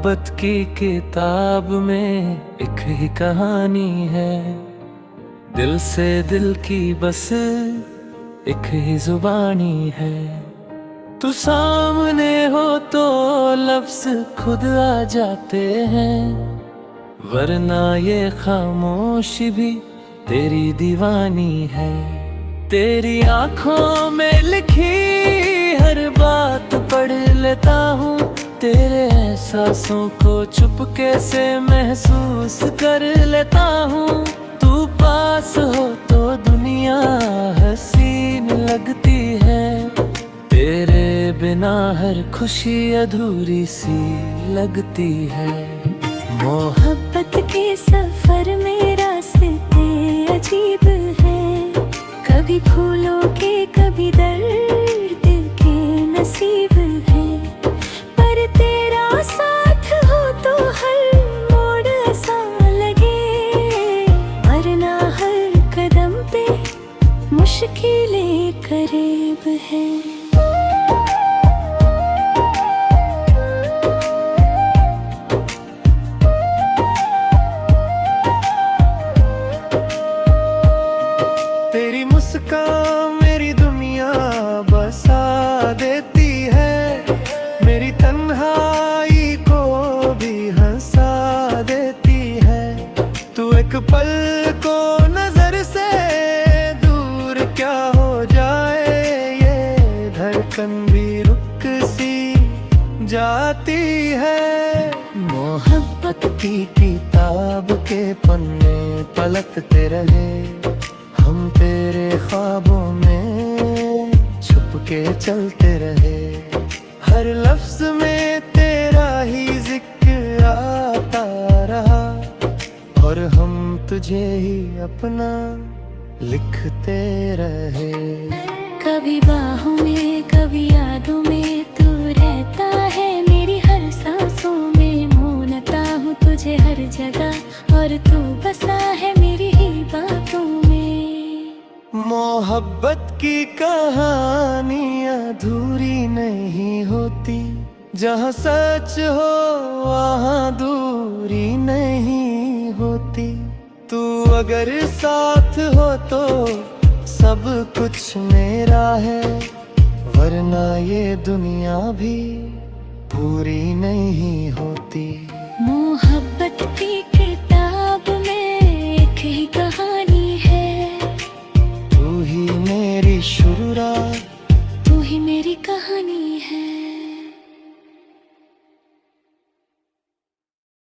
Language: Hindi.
मोहब्बत की किताब में एक ही कहानी है। दिल से दिल की बस एक ही जुबानी है। तू सामने हो तो लफ्ज खुद आ जाते हैं, वरना ये खामोशी भी तेरी दीवानी है। तेरी आंखों में लिखी हर बात पढ़ लेता हूँ, तेरे एहसासों को चुपके से महसूस कर लेता हूँ। तू पास हो तो दुनिया हसीन लगती है, तेरे बिना हर खुशी अधूरी सी लगती है। मोहब्बत के सफर में रास्ते अजीब हैं, कभी फूलों के कभी दर्द के नसीब है। पर तेरा साथ हो तो हर मोड़ आसान लगे, वरना हर कदम पे मुश्किलें करीब है। तेरी मुस्कान मेरी दुनिया बसा देती है, मेरी तन्हाई को भी हंसा देती है। तू एक पल को नजर से दूर क्या हो जाए, ये धड़कन भी रुक सी जाती है। मोहब्बत की किताब के पन्ने पलटते रहे, हम तेरे ख्वाबों में छुप के चलते रहे। हर लफ्ज में तेरा ही जिक्र आता रहा, और हम तुझे ही अपना लिखते रहे। कभी बाहों में कभी यादों में तू रहता है, मेरी हर सांसों में मोहनता हूँ तुझे हर जगह, और तू बसा है मेरी ही बातों में। मोहब्बत की कहानी अधूरी नहीं होती, जहाँ सच हो वहाँ दूरी नहीं होती। तू अगर साथ हो तो सब कुछ मेरा है, वरना ये दुनिया भी पूरी नहीं होती। मोहब्बत की किताब में एक ही कहानी है, तू ही मेरी शुरुआत, तू ही मेरी कहानी है।